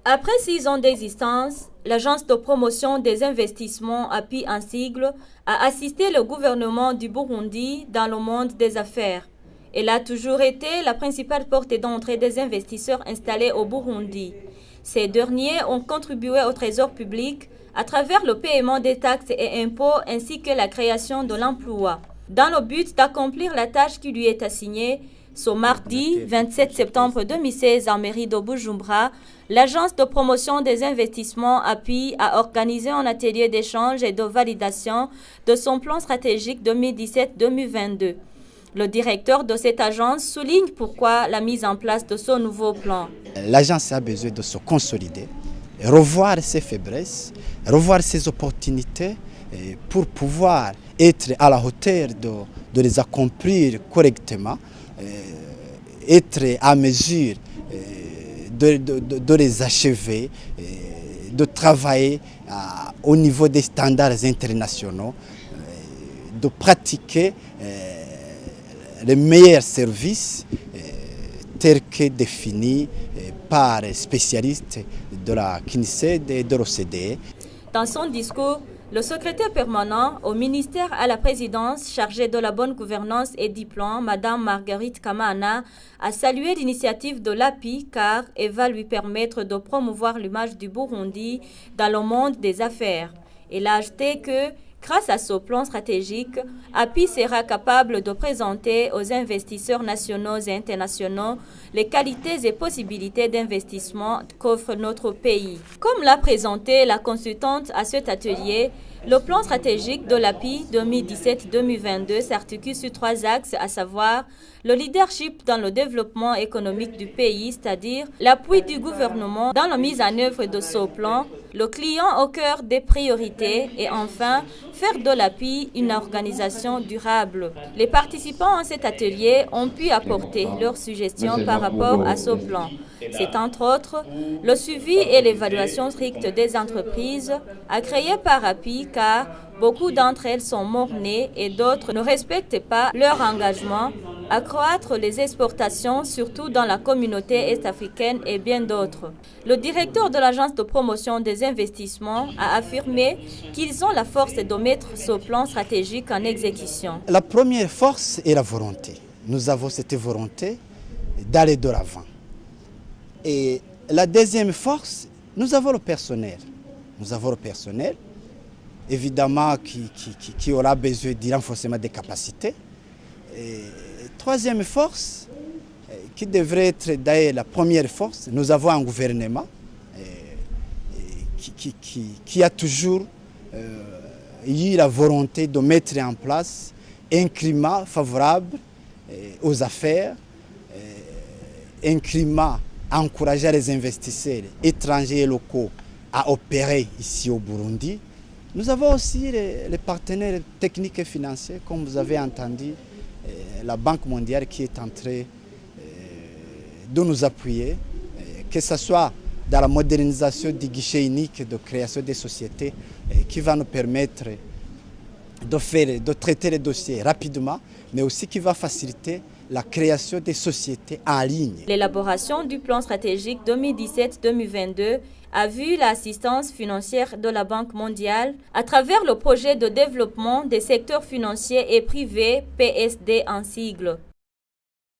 Après 6 ans d'existence, l'Agence de promotion des investissements API en sigle a assisté le gouvernement du Burundi dans le monde des affaires. Elle a toujours été la principale porte d'entrée des investisseurs installés au Burundi. Ces derniers ont contribué au trésor public à travers le paiement des taxes et impôts ainsi que la création de l'emploi. Dans le but d'accomplir la tâche qui lui est assignée, ce mardi 27 septembre 2016 en mairie de Bujumbura, l'Agence de promotion des investissements API a organisé un atelier d'échange et de validation de son plan stratégique 2017-2022. Le directeur de cette agence souligne pourquoi la mise en place de ce nouveau plan. L'agence a besoin de se consolider, revoir ses faiblesses, revoir ses opportunités pour pouvoir être à la hauteur de les accomplir correctement, être à mesure de les achever, de travailler au niveau des standards internationaux, de pratiquer les meilleurs services tels que définis par les spécialistes de la CNICED et de l'OCDE. Dans son discours, le secrétaire permanent au ministère à la présidence chargé de la bonne gouvernance et du plan, Mme Marguerite Kamana, a salué l'initiative de l'API car elle va lui permettre de promouvoir l'image du Burundi dans le monde des affaires. Elle a ajouté que, grâce à ce plan stratégique, API sera capable de présenter aux investisseurs nationaux et internationaux les qualités et possibilités d'investissement qu'offre notre pays. Comme l'a présenté la consultante à cet atelier, le plan stratégique de l'API 2017-2022 s'articule sur 3 axes, à savoir le leadership dans le développement économique du pays, c'est-à-dire l'appui du gouvernement dans la mise en œuvre de ce plan, le client au cœur des priorités et enfin, faire de l'API une organisation durable. Les participants à cet atelier ont pu apporter leurs suggestions par rapport à ce plan. C'est entre autres le suivi et l'évaluation stricte des entreprises agréées par API car beaucoup d'entre elles sont mornées et d'autres ne respectent pas leur engagement, accroître les exportations, surtout dans la communauté est-africaine et bien d'autres. Le directeur de l'Agence de promotion des investissements a affirmé qu'ils ont la force de mettre ce plan stratégique en exécution. La première force est la volonté. Nous avons cette volonté d'aller de l'avant. Et la deuxième force, nous avons le personnel. Nous avons le personnel, évidemment, qui aura besoin du renforcement des capacités. Et troisième force, qui devrait être d'ailleurs la première force, nous avons un gouvernement qui a toujours eu la volonté de mettre en place un climat favorable aux affaires, un climat à encourager les investisseurs étrangers et locaux à opérer ici au Burundi. Nous avons aussi les partenaires techniques et financiers, comme vous avez entendu, la Banque mondiale qui est en train de nous appuyer, que ce soit dans la modernisation du guichet unique de création des sociétés qui va nous permettre de traiter les dossiers rapidement, mais aussi qui va faciliter la création des sociétés en ligne. L'élaboration du plan stratégique 2017-2022 a vu l'assistance financière de la Banque mondiale à travers le projet de développement des secteurs financiers et privés PSD en sigle.